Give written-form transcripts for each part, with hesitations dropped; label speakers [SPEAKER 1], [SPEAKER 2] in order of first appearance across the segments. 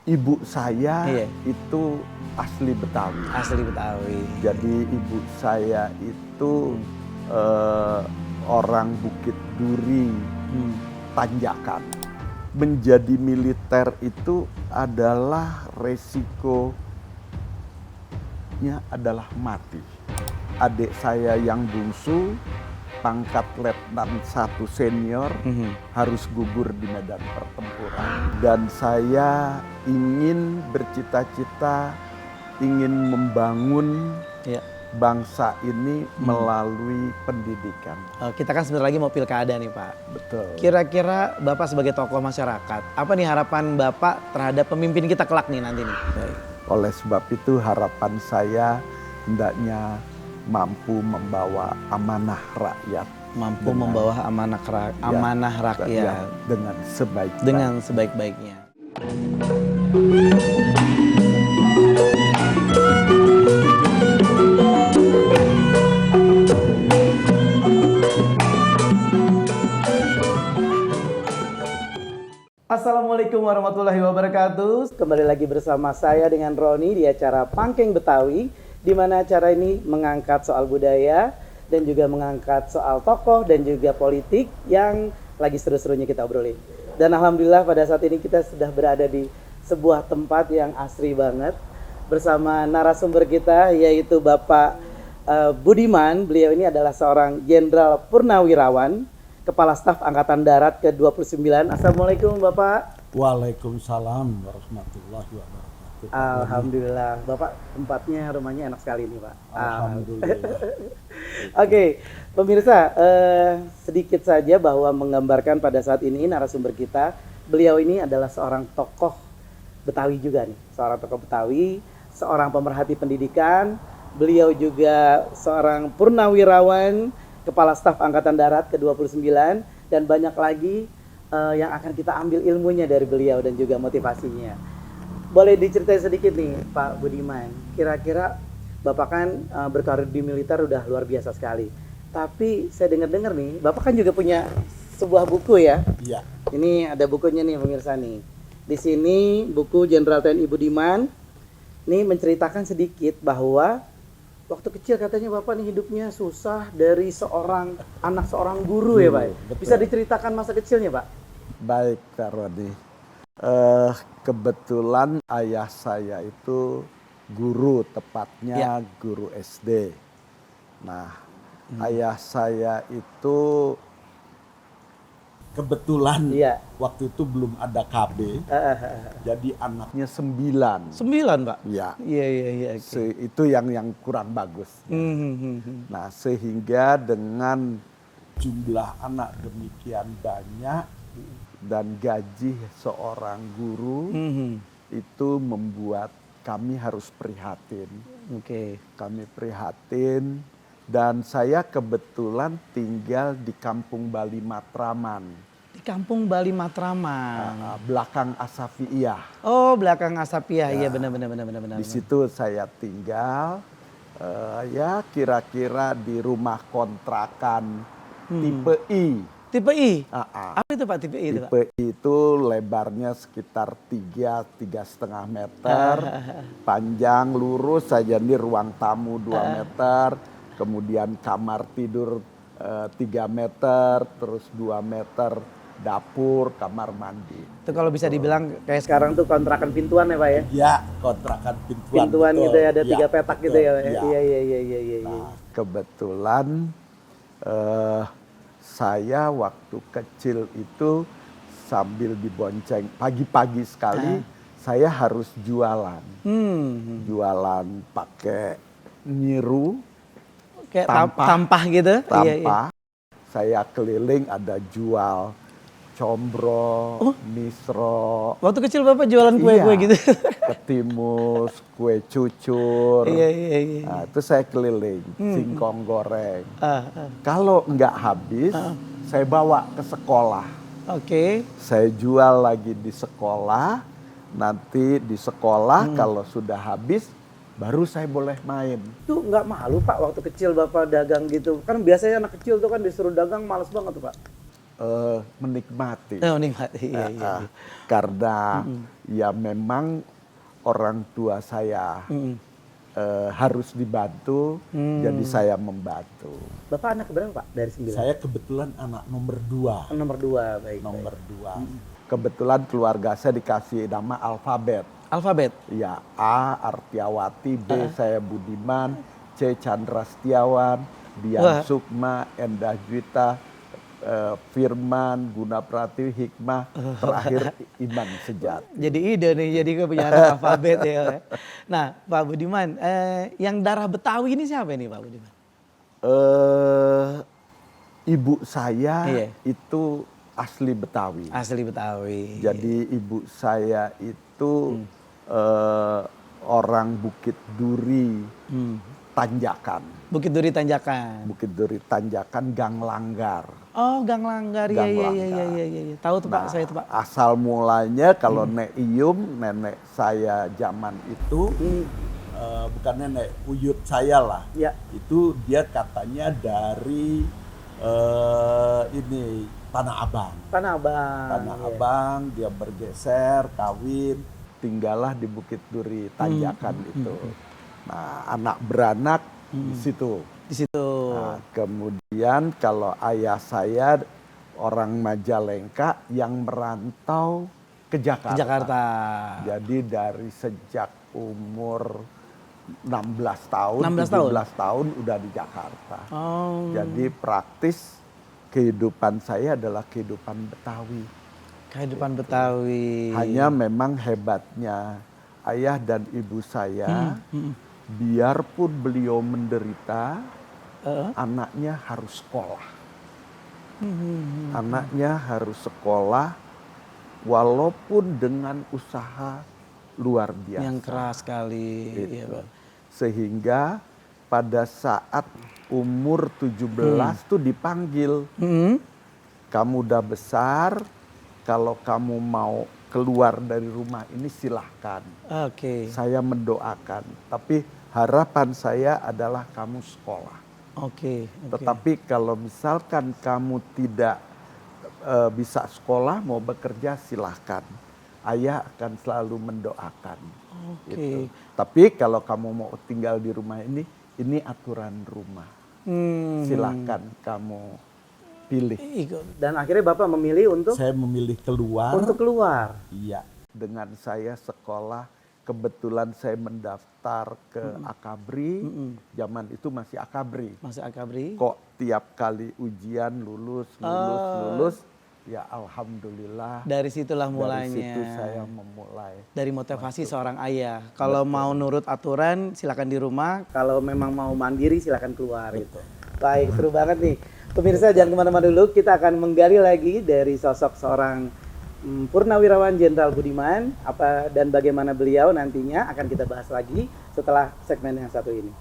[SPEAKER 1] Ibu saya
[SPEAKER 2] Iya.
[SPEAKER 1] itu asli Betawi.
[SPEAKER 2] Asli Betawi.
[SPEAKER 1] Jadi ibu saya itu orang Bukit Duri, Tanjakan. Menjadi militer itu adalah resikonya adalah mati. Adik saya yang bungsu, pangkat letnan 1 senior, harus gugur di medan pertempuran. Dan saya ingin bercita-cita, ingin membangun bangsa ini melalui pendidikan.
[SPEAKER 2] Kita kan sebentar lagi mau pilkada nih Pak.
[SPEAKER 1] Betul.
[SPEAKER 2] Kira-kira Bapak sebagai tokoh masyarakat, apa nih harapan Bapak terhadap pemimpin kita kelak nih nanti nih?
[SPEAKER 1] Oleh sebab itu harapan saya hendaknya mampu membawa amanah rakyat.
[SPEAKER 2] Mampu membawa amanah rakyat
[SPEAKER 1] dengan sebaik-baiknya.
[SPEAKER 2] Dengan sebaik-baiknya. Assalamualaikum warahmatullahi wabarakatuh. Kembali lagi bersama saya dengan Roni di acara Pangkeng Betawi, di mana acara ini mengangkat soal budaya dan juga mengangkat soal tokoh dan juga politik yang lagi seru-serunya kita obrolin. Dan alhamdulillah pada saat ini kita sudah berada di sebuah tempat yang asri banget bersama narasumber kita, yaitu Bapak Budiman. Beliau ini adalah seorang Jenderal Purnawirawan, Kepala Staf Angkatan Darat ke-29. Assalamualaikum Bapak.
[SPEAKER 3] Waalaikumsalam warahmatullahi wabarakatuh.
[SPEAKER 2] Alhamdulillah, Bapak tempatnya, rumahnya enak sekali nih Pak.
[SPEAKER 3] Alhamdulillah.
[SPEAKER 2] Oke, pemirsa, sedikit saja bahwa menggambarkan pada saat ini narasumber kita, beliau ini adalah seorang tokoh Betawi juga nih, seorang tokoh Betawi, seorang pemerhati pendidikan, beliau juga seorang purnawirawan, Kepala Staf Angkatan Darat ke-29, dan banyak lagi yang akan kita ambil ilmunya dari beliau dan juga motivasinya. Boleh diceritain sedikit nih Pak Budiman, kira-kira Bapak kan berkarir di militer udah luar biasa sekali. Tapi saya dengar-dengar nih, Bapak kan juga punya sebuah buku ya?
[SPEAKER 3] Iya.
[SPEAKER 2] Ini ada bukunya nih pemirsa nih. Di sini buku Jenderal TNI Budiman, ini menceritakan sedikit bahwa waktu kecil katanya Bapak nih hidupnya susah dari anak seorang guru ya Pak.
[SPEAKER 3] Betul.
[SPEAKER 2] Bisa diceritakan masa kecilnya Pak?
[SPEAKER 1] Baik Kak Rodi. Kebetulan ayah saya itu guru, tepatnya guru SD. Nah, ayah saya itu kebetulan waktu itu belum ada KB, jadi anaknya 9.
[SPEAKER 2] 9 Pak?
[SPEAKER 1] Iya.
[SPEAKER 2] Iya.
[SPEAKER 1] Itu yang kurang bagus. Nah, sehingga dengan jumlah anak demikian banyak dan gaji seorang guru itu membuat kami harus prihatin. Kami prihatin, dan saya kebetulan tinggal di Kampung Bali Matraman.
[SPEAKER 2] Di Kampung Bali Matraman.
[SPEAKER 1] Belakang Asafiyah.
[SPEAKER 2] Oh, belakang Asafiyah. Iya benar.
[SPEAKER 1] Di situ saya tinggal, ya kira-kira di rumah kontrakan tipe I.
[SPEAKER 2] Tipe I? Apa itu Pak tipe I itu Pak?
[SPEAKER 1] Tipe I itu lebarnya sekitar 3,5 meter, panjang lurus saja, ini ruang tamu 2 meter, kemudian kamar tidur 3 meter, terus 2 meter dapur, kamar mandi.
[SPEAKER 2] Itu kalau bisa dibilang kayak sekarang tuh kontrakan pintuan ya Pak ya?
[SPEAKER 3] Iya, kontrakan pintuan.
[SPEAKER 2] Pintuan
[SPEAKER 3] betul.
[SPEAKER 2] gitu ya, ada 3 petak
[SPEAKER 3] betul.
[SPEAKER 2] gitu ya? Iya.
[SPEAKER 1] Nah, kebetulan saya waktu kecil itu sambil dibonceng, pagi-pagi sekali saya harus jualan. Jualan pakai nyiru,
[SPEAKER 2] kayak tampah gitu?
[SPEAKER 1] Tampah. Saya keliling, ada jual combro, misro.
[SPEAKER 2] Waktu kecil Bapak jualan kue-kue gitu?
[SPEAKER 1] Ketimus, kue cucur.
[SPEAKER 2] Iya.
[SPEAKER 1] Nah, itu saya keliling, singkong goreng. Kalau nggak habis, saya bawa ke sekolah. Saya jual lagi di sekolah. Nanti di sekolah kalau sudah habis, baru saya boleh main.
[SPEAKER 2] Itu nggak malu Pak waktu kecil Bapak dagang gitu? Kan biasanya anak kecil tuh kan disuruh dagang males banget tuh Pak.
[SPEAKER 1] menikmati.
[SPEAKER 2] Oh, nikmati. Iya, iya.
[SPEAKER 1] Karena ya memang orang tua saya harus dibantu, jadi saya membantu.
[SPEAKER 2] Bapak anak berapa Pak dari 9?
[SPEAKER 3] Saya kebetulan anak nomor 2.
[SPEAKER 2] Nomor 2, baik.
[SPEAKER 3] Nomor 2.
[SPEAKER 1] Kebetulan keluarga saya dikasih nama alfabet.
[SPEAKER 2] Alfabet.
[SPEAKER 1] Ya, A. Artiawati, B. Saya Budiman, C. Chandra Setiawan, Dian Sukma, Endah Juwita, Firman, Guna Pratiwi, Hikmah, terakhir Iman Sejati.
[SPEAKER 2] Jadi ide nih, jadi kepunyaan alfabet ya. Nah, Pak Budiman, yang darah Betawi ini siapa nih Pak Budiman?
[SPEAKER 1] Ibu saya
[SPEAKER 2] Iya.
[SPEAKER 1] itu asli Betawi.
[SPEAKER 2] Asli Betawi.
[SPEAKER 1] Jadi ibu saya itu orang Bukit Duri Tanjakan.
[SPEAKER 2] Bukit Duri Tanjakan.
[SPEAKER 1] Bukit Duri Tanjakan Gang Langgar.
[SPEAKER 2] Oh, Gang Langgar.
[SPEAKER 1] Gang
[SPEAKER 2] Iya,
[SPEAKER 1] Langgar.
[SPEAKER 2] iya. Tahu tuh Pak, saya itu Pak.
[SPEAKER 1] Asal mulanya kalau Nek Iyum, nenek saya zaman itu, bukan nenek, uyut saya lah.
[SPEAKER 2] Ya.
[SPEAKER 1] Itu dia katanya dari ini Tanah Abang.
[SPEAKER 2] Tanah Abang.
[SPEAKER 1] Tanah
[SPEAKER 2] Iya.
[SPEAKER 1] Abang, dia bergeser, kawin, tinggallah di Bukit Duri Tanjakan itu. Nah, anak beranak di situ.
[SPEAKER 2] Di situ.
[SPEAKER 1] Nah, kemudian kalau ayah saya orang Majalengka yang merantau ke Jakarta.
[SPEAKER 2] Ke Jakarta.
[SPEAKER 1] Jadi dari sejak umur 16 tahun,
[SPEAKER 2] 16 tahun?
[SPEAKER 1] 17 tahun udah di Jakarta.
[SPEAKER 2] Oh.
[SPEAKER 1] Jadi praktis kehidupan saya adalah kehidupan Betawi.
[SPEAKER 2] Kehidupan Betawi.
[SPEAKER 1] Hanya memang hebatnya ayah dan ibu saya, biarpun beliau menderita, anaknya harus sekolah. Anaknya harus sekolah walaupun dengan usaha luar biasa.
[SPEAKER 2] Yang keras sekali.
[SPEAKER 1] Gitu.
[SPEAKER 2] Iya, Pak.
[SPEAKER 1] Sehingga pada saat umur 17 tuh dipanggil, kamu udah besar, kalau kamu mau keluar dari rumah ini silahkan.
[SPEAKER 2] Oke.
[SPEAKER 1] Saya mendoakan, tapi harapan saya adalah kamu sekolah.
[SPEAKER 2] Oke.
[SPEAKER 1] Tetapi kalau misalkan kamu tidak bisa sekolah, mau bekerja silahkan. Ayah akan selalu mendoakan.
[SPEAKER 2] Oke.
[SPEAKER 1] Gitu. Tapi kalau kamu mau tinggal di rumah ini aturan rumah. Silahkan kamu pilih.
[SPEAKER 2] Dan akhirnya Bapak memilih untuk
[SPEAKER 3] Saya memilih keluar.
[SPEAKER 2] keluar.
[SPEAKER 3] Iya.
[SPEAKER 1] Dengan saya sekolah, kebetulan saya mendaftar ke Akabri. Zaman itu masih Akabri.
[SPEAKER 2] Masuk Akabri.
[SPEAKER 1] Kok tiap kali ujian lulus, ya alhamdulillah.
[SPEAKER 2] Dari situlah mulanya.
[SPEAKER 1] Dari situ saya memulai.
[SPEAKER 2] Dari motivasi seorang ayah. Kalau mau nurut aturan silakan di rumah. Kalau memang mau mandiri silakan keluar. Gitu. Baik, seru banget nih. Pemirsa jangan kemana-mana dulu. Kita akan menggali lagi dari sosok seorang Purnawirawan Jenderal Budiman. Apa dan bagaimana beliau nantinya akan kita bahas lagi setelah segmen yang satu ini.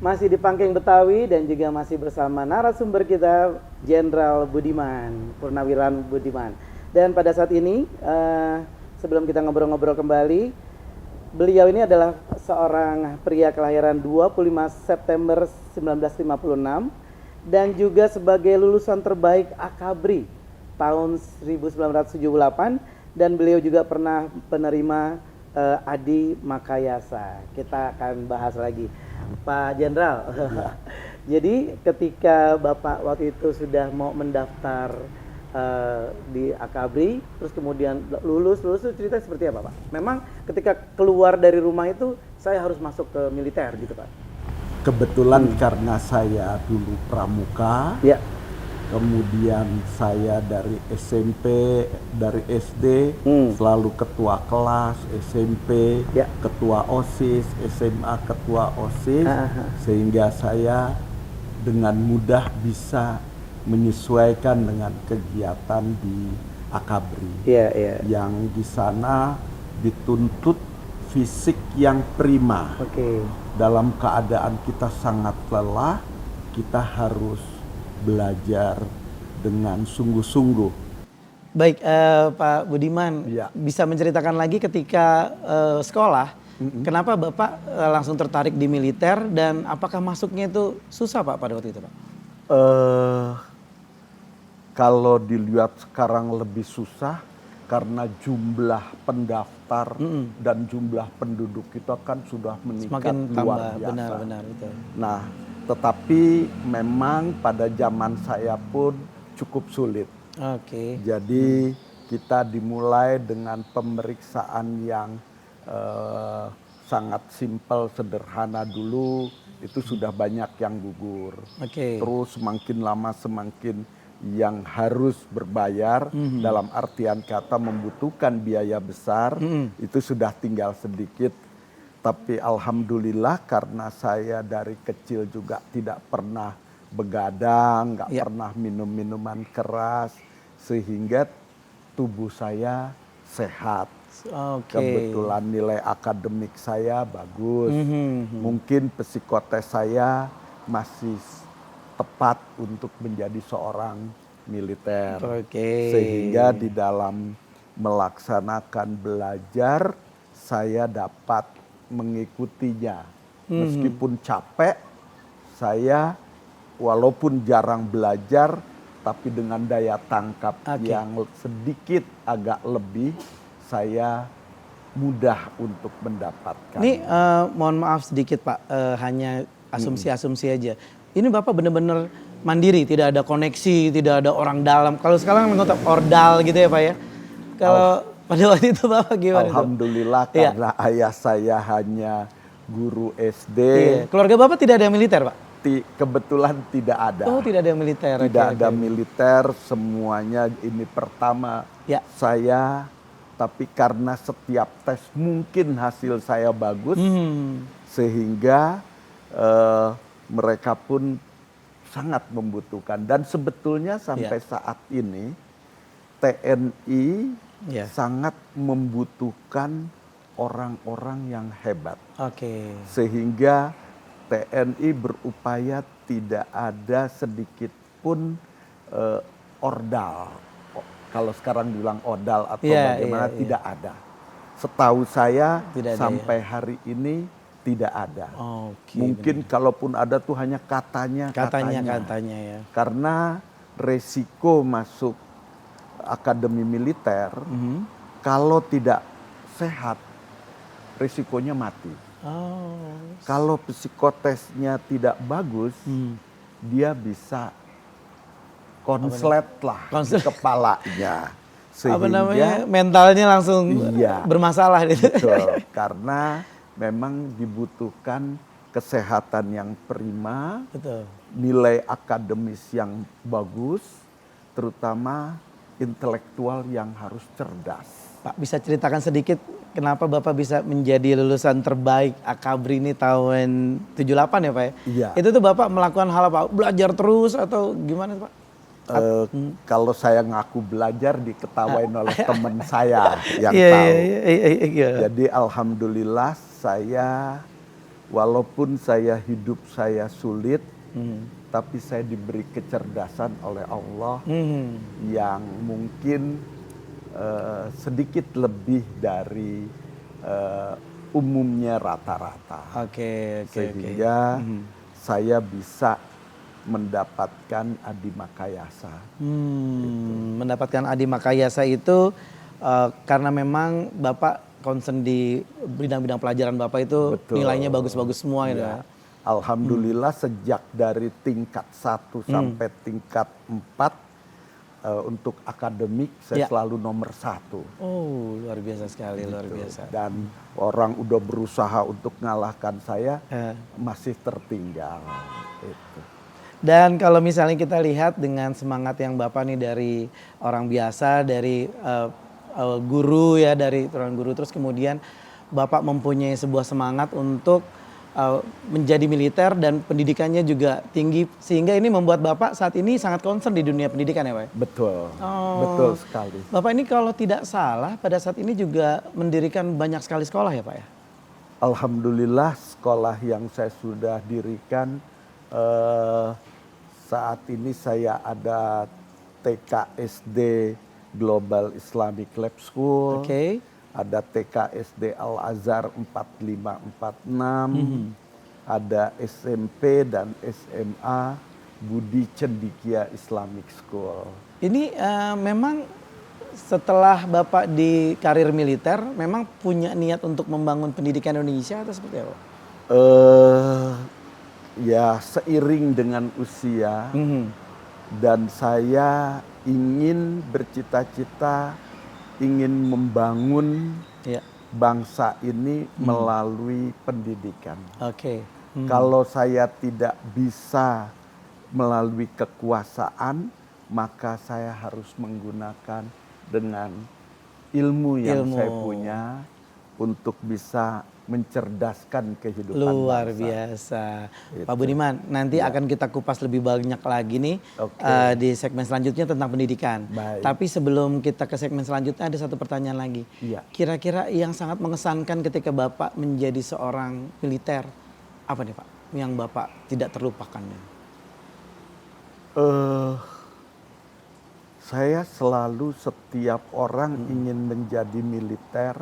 [SPEAKER 2] Masih di Pangkeng Betawi dan juga masih bersama narasumber kita Jenderal Budiman, Purnawirawan Budiman. Dan pada saat ini sebelum kita ngobrol-ngobrol kembali, beliau ini adalah seorang pria kelahiran 25 September 1956 dan juga sebagai lulusan terbaik Akabri tahun 1978 dan beliau juga pernah penerima Adi Makayasa. Kita akan bahas lagi. Pak Jenderal, jadi ketika Bapak waktu itu sudah mau mendaftar di Akabri, terus kemudian lulus itu cerita seperti apa Pak? Memang ketika keluar dari rumah itu saya harus masuk ke militer gitu Pak?
[SPEAKER 1] Kebetulan karena saya dulu pramuka,
[SPEAKER 2] Ya.
[SPEAKER 1] kemudian saya dari SMP, dari SD selalu ketua kelas, SMP
[SPEAKER 2] Ya.
[SPEAKER 1] ketua OSIS, SMA ketua OSIS, sehingga saya dengan mudah bisa menyesuaikan dengan kegiatan di Akabri.
[SPEAKER 2] Iya.
[SPEAKER 1] Yang di sana dituntut fisik yang prima.
[SPEAKER 2] Oke.
[SPEAKER 1] Dalam keadaan kita sangat lelah, kita harus belajar dengan sungguh-sungguh.
[SPEAKER 2] Baik, Pak Budiman,
[SPEAKER 1] Iya.
[SPEAKER 2] bisa menceritakan lagi ketika sekolah, kenapa Bapak langsung tertarik di militer dan apakah masuknya itu susah Pak pada waktu itu Pak?
[SPEAKER 1] eh Kalau dilihat sekarang lebih susah karena jumlah pendaftar dan jumlah penduduk kita kan sudah meningkat
[SPEAKER 2] Semakin
[SPEAKER 1] luar
[SPEAKER 2] tambah,
[SPEAKER 1] biasa.
[SPEAKER 2] benar-benar itu.
[SPEAKER 1] Nah, tetapi memang pada zaman saya pun cukup sulit.
[SPEAKER 2] Oke.
[SPEAKER 1] Jadi kita dimulai dengan pemeriksaan yang sangat simpel, sederhana dulu, itu sudah banyak yang gugur.
[SPEAKER 2] Oke.
[SPEAKER 1] Terus semakin lama semakin yang harus berbayar, dalam artian kata membutuhkan biaya besar, itu sudah tinggal sedikit. Tapi alhamdulillah karena saya dari kecil juga tidak pernah begadang, nggak pernah minum minuman keras, sehingga tubuh saya sehat.
[SPEAKER 2] Oke.
[SPEAKER 1] Kebetulan nilai akademik saya bagus. Mungkin psikotes saya masih tepat untuk menjadi seorang militer.
[SPEAKER 2] Oke.
[SPEAKER 1] Sehingga di dalam melaksanakan belajar saya dapat mengikutinya. Meskipun capek, saya walaupun jarang belajar tapi dengan daya tangkap yang sedikit agak lebih, saya mudah untuk mendapatkan.
[SPEAKER 2] Ini mohon maaf sedikit Pak, hanya asumsi-asumsi aja. Ini Bapak benar-benar mandiri, tidak ada koneksi, tidak ada orang dalam. Kalau sekarang anggota ordal gitu ya Pak ya. Kalau pada waktu itu Bapak gimana?
[SPEAKER 1] Alhamdulillah karena ayah saya hanya guru SD.
[SPEAKER 2] Iya. Keluarga Bapak tidak ada yang militer Pak?
[SPEAKER 1] Kebetulan tidak ada.
[SPEAKER 2] Oh tidak ada yang militer.
[SPEAKER 1] Tidak ada militer, semuanya ini pertama saya. Tapi karena setiap tes mungkin hasil saya bagus, sehingga mereka pun sangat membutuhkan. Dan sebetulnya sampai saat ini TNI sangat membutuhkan orang-orang yang hebat.
[SPEAKER 2] Oke.
[SPEAKER 1] Sehingga TNI berupaya tidak ada sedikit pun ordal. Kalau sekarang bilang odal atau bagaimana tidak ada. Setahu saya
[SPEAKER 2] tidak ada,
[SPEAKER 1] sampai hari ini tidak ada.
[SPEAKER 2] Oke,
[SPEAKER 1] mungkin kalaupun ada tuh hanya katanya
[SPEAKER 2] ya.
[SPEAKER 1] Karena resiko masuk akademi militer kalau tidak sehat resikonya mati. Kalau psikotesnya tidak bagus, dia bisa konslet lah di kepalanya. Sehingga
[SPEAKER 2] mentalnya langsung bermasalah gitu.
[SPEAKER 1] Betul, karena memang dibutuhkan kesehatan yang prima, nilai akademis yang bagus, terutama intelektual yang harus cerdas.
[SPEAKER 2] Pak bisa ceritakan sedikit kenapa Bapak bisa menjadi lulusan terbaik Akabri ini tahun 78 ya Pak ya?
[SPEAKER 1] Iya.
[SPEAKER 2] Itu tuh Bapak melakukan hal apa? Belajar terus atau gimana Pak?
[SPEAKER 1] Kalau saya ngaku belajar diketawain oleh teman saya yang tahu. Jadi alhamdulillah saya walaupun hidup saya sulit, tapi saya diberi kecerdasan oleh Allah yang mungkin sedikit lebih dari umumnya rata-rata. Sehingga saya bisa mendapatkan Adi Makayasa.
[SPEAKER 2] Mendapatkan Adi Makayasa itu karena memang Bapak concern di bidang-bidang pelajaran Bapak itu nilainya bagus-bagus semua gitu ya.
[SPEAKER 1] Alhamdulillah sejak dari tingkat 1 sampai tingkat 4 untuk akademik saya selalu nomor 1.
[SPEAKER 2] Oh luar biasa sekali, luar biasa.
[SPEAKER 1] Dan orang udah berusaha untuk mengalahkan saya masih tertinggal. Itu.
[SPEAKER 2] Dan kalau misalnya kita lihat dengan semangat yang Bapak nih dari orang biasa, dari guru ya, dari orang guru, terus kemudian Bapak mempunyai sebuah semangat untuk menjadi militer dan pendidikannya juga tinggi, sehingga ini membuat Bapak saat ini sangat concern di dunia pendidikan ya Pak?
[SPEAKER 1] Betul, betul sekali.
[SPEAKER 2] Bapak ini kalau tidak salah pada saat ini juga mendirikan banyak sekali sekolah ya Pak ya?
[SPEAKER 1] Alhamdulillah sekolah yang saya sudah dirikan saat ini saya ada TK, SD, Global Islamic Lab School,
[SPEAKER 2] Oke.
[SPEAKER 1] ada TKSD Al Azhar 4546, ada SMP dan SMA Budi Cendikia Islamic School.
[SPEAKER 2] Ini memang setelah Bapak di karir militer, memang punya niat untuk membangun pendidikan Indonesia atau seperti apa?
[SPEAKER 1] Ya seiring dengan usia dan saya ingin bercita-cita ingin membangun
[SPEAKER 2] Ya.
[SPEAKER 1] bangsa ini melalui pendidikan.
[SPEAKER 2] Oke.
[SPEAKER 1] Kalau saya tidak bisa melalui kekuasaan, maka saya harus menggunakan dengan ilmu yang saya punya untuk bisa mencerdaskan kehidupan
[SPEAKER 2] Luar
[SPEAKER 1] bangsa.
[SPEAKER 2] biasa.
[SPEAKER 1] Gitu.
[SPEAKER 2] Pak Budiman, nanti akan kita kupas lebih banyak lagi nih
[SPEAKER 1] Oke.
[SPEAKER 2] di segmen selanjutnya tentang pendidikan.
[SPEAKER 1] Baik.
[SPEAKER 2] Tapi sebelum kita ke segmen selanjutnya ada satu pertanyaan lagi.
[SPEAKER 1] Iya.
[SPEAKER 2] Kira-kira yang sangat mengesankan ketika Bapak menjadi seorang militer, apa nih Pak? Yang Bapak tidak terlupakan?
[SPEAKER 1] Saya selalu setiap orang ingin menjadi militer,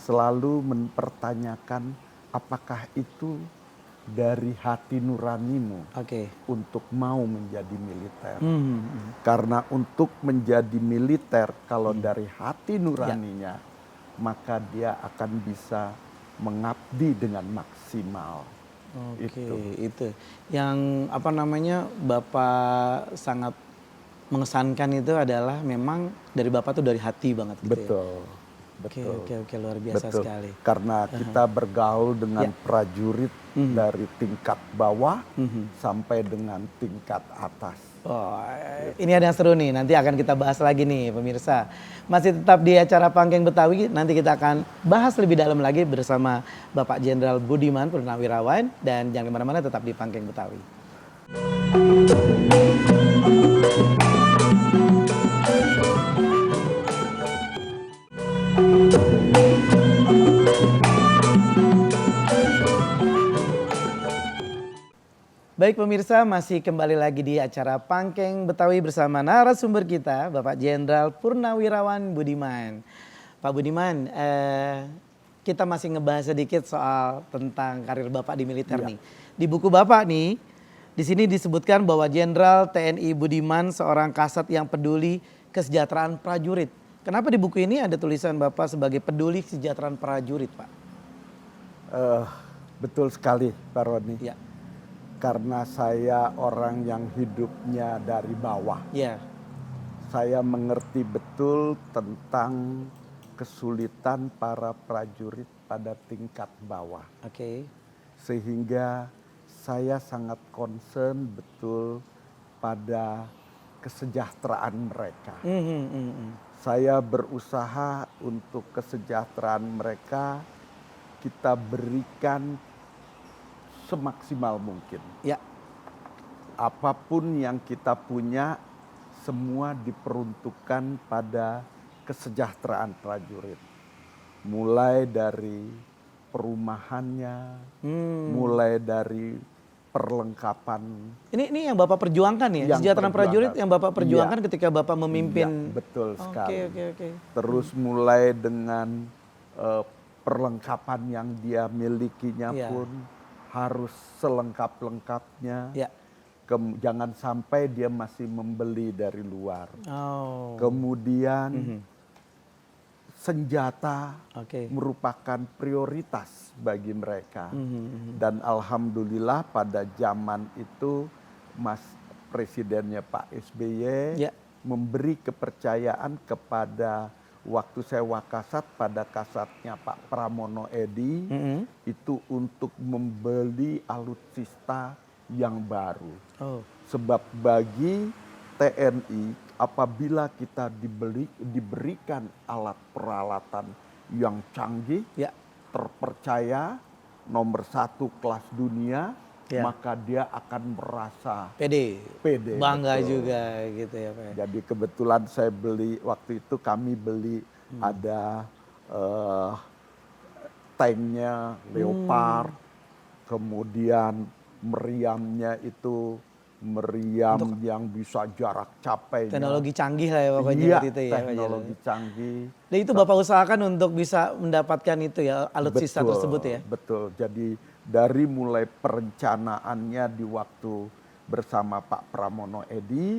[SPEAKER 1] selalu mempertanyakan apakah itu dari hati nuranimu
[SPEAKER 2] Oke.
[SPEAKER 1] untuk mau menjadi militer. Karena untuk menjadi militer kalau dari hati nuraninya, maka dia akan bisa mengabdi dengan maksimal.
[SPEAKER 2] Oke, itu. Yang apa namanya Bapak sangat mengesankan itu adalah memang dari Bapak tuh dari hati banget gitu ya.
[SPEAKER 1] Betul.
[SPEAKER 2] Oke, luar biasa
[SPEAKER 1] Betul.
[SPEAKER 2] sekali.
[SPEAKER 1] Karena kita bergaul dengan prajurit dari tingkat bawah sampai dengan tingkat atas.
[SPEAKER 2] Oh, ini ada yang seru nih, nanti akan kita bahas lagi nih pemirsa. Masih tetap di acara Pangkeng Betawi, nanti kita akan bahas lebih dalam lagi bersama Bapak Jenderal Budiman Purnawirawan. Dan jangan kemana-mana, tetap di Pangkeng Betawi. Baik pemirsa, masih kembali lagi di acara Pangkeng Betawi bersama narasumber kita, Bapak Jenderal Purnawirawan Budiman. Pak Budiman, kita masih ngebahas sedikit soal tentang karir Bapak di militer nih. Di buku Bapak nih, di sini disebutkan bahwa Jenderal TNI Budiman seorang kasat yang peduli kesejahteraan prajurit. Kenapa di buku ini ada tulisan Bapak sebagai peduli kesejahteraan prajurit, Pak?
[SPEAKER 1] Betul sekali, Pak Roni.
[SPEAKER 2] Ya.
[SPEAKER 1] Karena saya orang yang hidupnya dari bawah.
[SPEAKER 2] Ya.
[SPEAKER 1] Saya mengerti betul tentang kesulitan para prajurit pada tingkat bawah.
[SPEAKER 2] Oke.
[SPEAKER 1] Sehingga saya sangat concern betul pada kesejahteraan mereka. Saya berusaha untuk kesejahteraan mereka kita berikan semaksimal mungkin.
[SPEAKER 2] Ya.
[SPEAKER 1] Apapun yang kita punya, semua diperuntukkan pada kesejahteraan prajurit. Mulai dari perumahannya, mulai dari perlengkapan.
[SPEAKER 2] Ini yang Bapak perjuangkan ya,
[SPEAKER 1] Yang
[SPEAKER 2] kesejahteraan prajurit yang Bapak perjuangkan
[SPEAKER 1] Iya.
[SPEAKER 2] ketika Bapak memimpin.
[SPEAKER 1] Iya, betul sekali.
[SPEAKER 2] Oke.
[SPEAKER 1] Terus mulai dengan perlengkapan yang dia milikinya
[SPEAKER 2] Iya.
[SPEAKER 1] pun harus selengkap-lengkapnya.
[SPEAKER 2] Ya.
[SPEAKER 1] Jangan sampai dia masih membeli dari luar.
[SPEAKER 2] Oh.
[SPEAKER 1] Kemudian senjata
[SPEAKER 2] Oke.
[SPEAKER 1] merupakan prioritas bagi mereka. Dan alhamdulillah pada zaman itu Mas Presidennya Pak SBY
[SPEAKER 2] Ya.
[SPEAKER 1] memberi kepercayaan kepada waktu saya wakasat pada kasatnya Pak Pramono Edi itu untuk membeli alutsista yang baru.
[SPEAKER 2] Oh.
[SPEAKER 1] Sebab bagi TNI apabila kita diberikan alat peralatan yang canggih,
[SPEAKER 2] Ya.
[SPEAKER 1] terpercaya, nomor 1 kelas dunia,
[SPEAKER 2] Ya.
[SPEAKER 1] maka dia akan merasa
[SPEAKER 2] PD. Bangga
[SPEAKER 1] betul.
[SPEAKER 2] juga gitu ya Pak.
[SPEAKER 1] Jadi kebetulan saya beli, waktu itu kami beli ada tanknya Leopard, kemudian meriamnya itu meriam yang bisa jarak capai.
[SPEAKER 2] Teknologi canggih lah ya pokoknya
[SPEAKER 1] Iya,
[SPEAKER 2] waktu itu ya. Pak Jarod.
[SPEAKER 1] teknologi canggih.
[SPEAKER 2] Dan itu Bapak usahakan untuk bisa mendapatkan itu ya, alutsista tersebut ya?
[SPEAKER 1] Betul, jadi dari mulai perencanaannya di waktu bersama Pak Pramono Edi,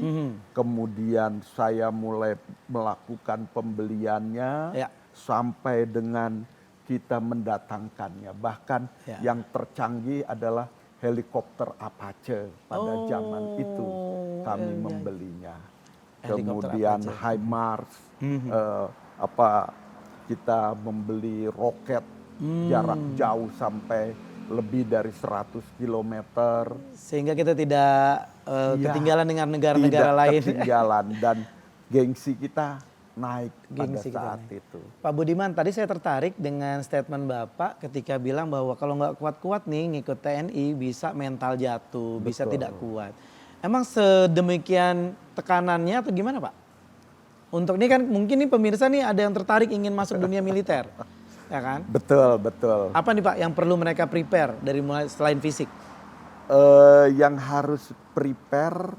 [SPEAKER 1] kemudian saya mulai melakukan pembeliannya,
[SPEAKER 2] Ya.
[SPEAKER 1] sampai dengan kita mendatangkannya. Bahkan
[SPEAKER 2] Ya.
[SPEAKER 1] yang tercanggih adalah helikopter Apache pada zaman itu kami
[SPEAKER 2] ya.
[SPEAKER 1] membelinya.
[SPEAKER 2] Helikopter
[SPEAKER 1] Kemudian
[SPEAKER 2] Apache.
[SPEAKER 1] HIMARS, kita membeli roket jarak jauh sampai lebih dari 100 kilometer.
[SPEAKER 2] Sehingga kita tidak
[SPEAKER 1] Iya,
[SPEAKER 2] ketinggalan dengan negara-negara
[SPEAKER 1] tidak
[SPEAKER 2] lain.
[SPEAKER 1] ketinggalan dan gengsi kita naik
[SPEAKER 2] Gengsi kita
[SPEAKER 1] pada saat
[SPEAKER 2] naik.
[SPEAKER 1] itu.
[SPEAKER 2] Pak Budiman, tadi saya tertarik dengan statement Bapak ketika bilang bahwa kalau nggak kuat-kuat nih ngikut TNI bisa mental jatuh, bisa
[SPEAKER 1] Betul.
[SPEAKER 2] tidak kuat. Emang sedemikian tekanannya atau gimana Pak? Untuk ini kan mungkin nih pemirsa nih ada yang tertarik ingin masuk dunia militer, ya kan?
[SPEAKER 1] Betul, betul.
[SPEAKER 2] Apa nih Pak yang perlu mereka prepare dari mulai selain fisik?
[SPEAKER 1] Yang harus prepare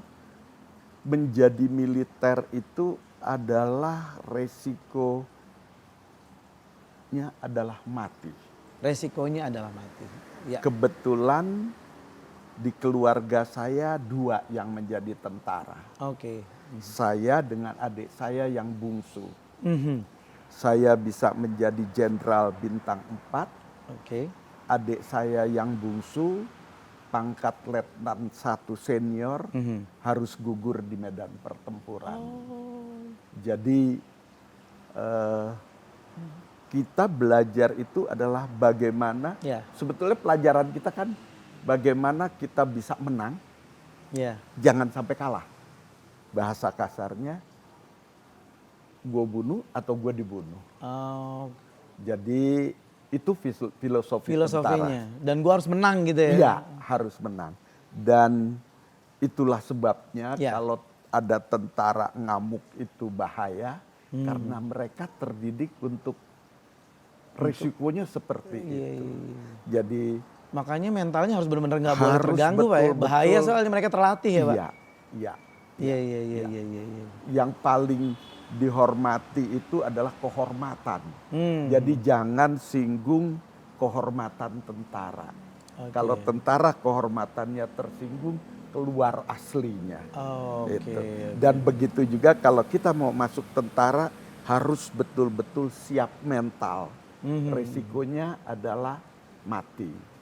[SPEAKER 1] menjadi militer itu adalah resikonya adalah mati.
[SPEAKER 2] Resikonya adalah mati. Ya.
[SPEAKER 1] Kebetulan di keluarga saya 2 yang menjadi tentara.
[SPEAKER 2] Oke.
[SPEAKER 1] Saya dengan adik saya yang bungsu.
[SPEAKER 2] Mhm.
[SPEAKER 1] Saya bisa menjadi jenderal bintang 4.
[SPEAKER 2] Oke.
[SPEAKER 1] Adik saya yang bungsu pangkat letnan 1 senior harus gugur di medan pertempuran. Jadi kita belajar itu adalah bagaimana,
[SPEAKER 2] Ya.
[SPEAKER 1] sebetulnya pelajaran kita kan bagaimana kita bisa menang,
[SPEAKER 2] Ya.
[SPEAKER 1] jangan sampai kalah. Bahasa kasarnya, gue bunuh atau gue dibunuh.
[SPEAKER 2] Oh,
[SPEAKER 1] Jadi itu filosofi
[SPEAKER 2] filosofinya.
[SPEAKER 1] tentara.
[SPEAKER 2] Dan gua harus menang gitu ya.
[SPEAKER 1] Iya, harus menang. Dan itulah sebabnya
[SPEAKER 2] Ya.
[SPEAKER 1] kalau ada tentara ngamuk itu bahaya, karena mereka terdidik untuk risikonya seperti itu. Jadi
[SPEAKER 2] Makanya mentalnya harus benar-benar nggak boleh
[SPEAKER 1] harus
[SPEAKER 2] terganggu Pak ya. Bahaya
[SPEAKER 1] betul-betul.
[SPEAKER 2] soalnya mereka terlatih ya Pak.
[SPEAKER 1] iya, iya.
[SPEAKER 2] Iya.
[SPEAKER 1] Yang paling dihormati itu adalah kehormatan. Jadi jangan singgung kehormatan tentara.
[SPEAKER 2] Oke.
[SPEAKER 1] Kalau tentara kehormatannya tersinggung, keluar aslinya.
[SPEAKER 2] Oke.
[SPEAKER 1] Itu. Dan begitu juga kalau kita mau masuk tentara harus betul-betul siap mental. Risikonya adalah mati.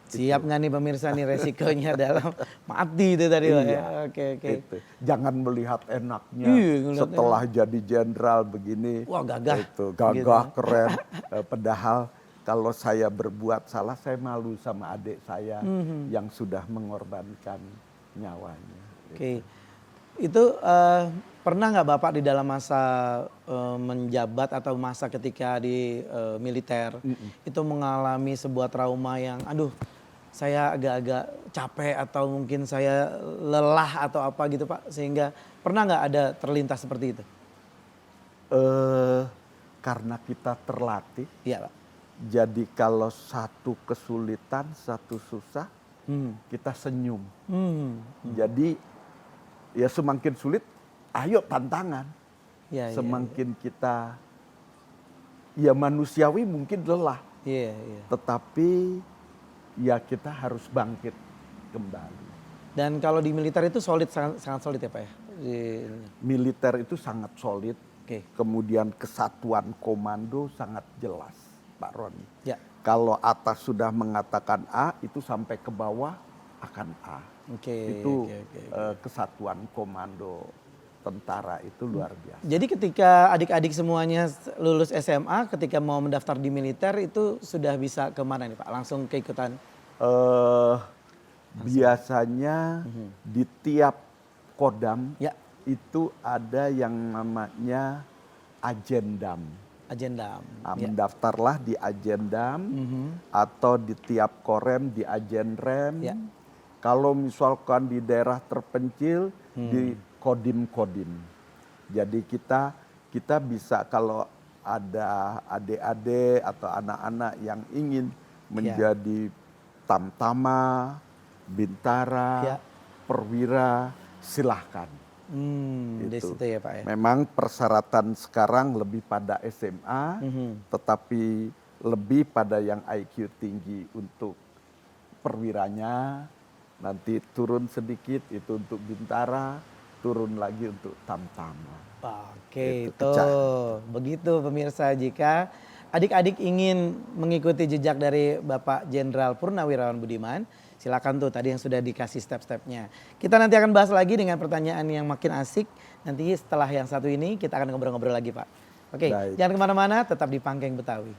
[SPEAKER 2] Siap nggak nih pemirsa nih resikonya adalah mati itu tadi Pak ya.
[SPEAKER 1] Iya,
[SPEAKER 2] Oke.
[SPEAKER 1] Itu. Jangan melihat enaknya
[SPEAKER 2] Iya, ngelihat
[SPEAKER 1] setelah jadi jenderal begini.
[SPEAKER 2] Wah, gagah.
[SPEAKER 1] Itu gagah keren. Padahal kalau saya berbuat salah, saya malu sama adik saya yang sudah mengorbankan nyawanya.
[SPEAKER 2] Oke. Itu pernah nggak Bapak di dalam masa menjabat atau masa ketika di militer itu mengalami sebuah trauma yang aduh saya agak-agak capek atau mungkin saya lelah atau apa gitu Pak, sehingga pernah nggak ada terlintas seperti itu?
[SPEAKER 1] Karena kita terlatih,
[SPEAKER 2] Iya Pak.
[SPEAKER 1] jadi kalau satu kesulitan, satu susah, kita senyum. Jadi ya semakin sulit, ayo tantangan.
[SPEAKER 2] Iya.
[SPEAKER 1] Semakin kita, ya manusiawi mungkin lelah,
[SPEAKER 2] Iya.
[SPEAKER 1] tetapi ya kita harus bangkit kembali.
[SPEAKER 2] Dan kalau di militer itu solid, sangat solid ya Pak ya?
[SPEAKER 1] Militer itu sangat solid,
[SPEAKER 2] Oke.
[SPEAKER 1] kemudian kesatuan komando sangat jelas, Pak Roni.
[SPEAKER 2] Ya.
[SPEAKER 1] Kalau atas sudah mengatakan A, itu sampai ke bawah akan A.
[SPEAKER 2] Oke.
[SPEAKER 1] Itu
[SPEAKER 2] oke.
[SPEAKER 1] kesatuan komando tentara itu luar biasa.
[SPEAKER 2] Jadi ketika adik-adik semuanya lulus SMA, ketika mau mendaftar di militer itu sudah bisa kemana nih Pak? Langsung keikutan?
[SPEAKER 1] Biasanya di tiap kodam
[SPEAKER 2] Ya.
[SPEAKER 1] itu ada yang namanya agendam.
[SPEAKER 2] Agenda.
[SPEAKER 1] Mendaftarlah di agendam atau di tiap korem di agenrem.
[SPEAKER 2] Ya.
[SPEAKER 1] Kalau misalkan di daerah terpencil di kodim-kodim. Jadi kita bisa kalau ada adik-adik atau anak-anak yang ingin menjadi tamtama, bintara,
[SPEAKER 2] Ya.
[SPEAKER 1] perwira silahkan.
[SPEAKER 2] Di
[SPEAKER 1] Itu.
[SPEAKER 2] situ ya Pak ya.
[SPEAKER 1] Memang persyaratan sekarang lebih pada SMA, tetapi lebih pada yang IQ tinggi untuk perwiranya, nanti turun sedikit itu untuk bintara, turun lagi untuk tamtama.
[SPEAKER 2] Oke,
[SPEAKER 1] Itu pecah.
[SPEAKER 2] begitu pemirsa, jika adik-adik ingin mengikuti jejak dari Bapak Jenderal Purnawirawan Budiman, silakan tuh tadi yang sudah dikasih step-stepnya. Kita nanti akan bahas lagi dengan pertanyaan yang makin asik. Nanti setelah yang satu ini kita akan ngobrol-ngobrol lagi Pak. Oke,
[SPEAKER 1] Baik.
[SPEAKER 2] jangan kemana-mana, tetap di Pangkeng Betawi.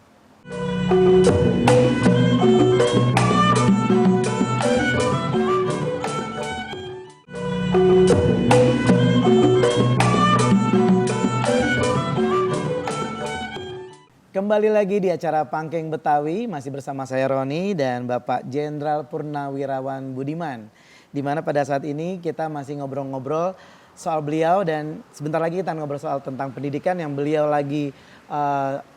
[SPEAKER 2] Kembali lagi di acara Pangkeng Betawi, masih bersama saya Roni dan Bapak Jenderal Purnawirawan Budiman. Di mana pada saat ini kita masih ngobrol-ngobrol soal beliau dan sebentar lagi kita ngobrol soal tentang pendidikan yang beliau lagi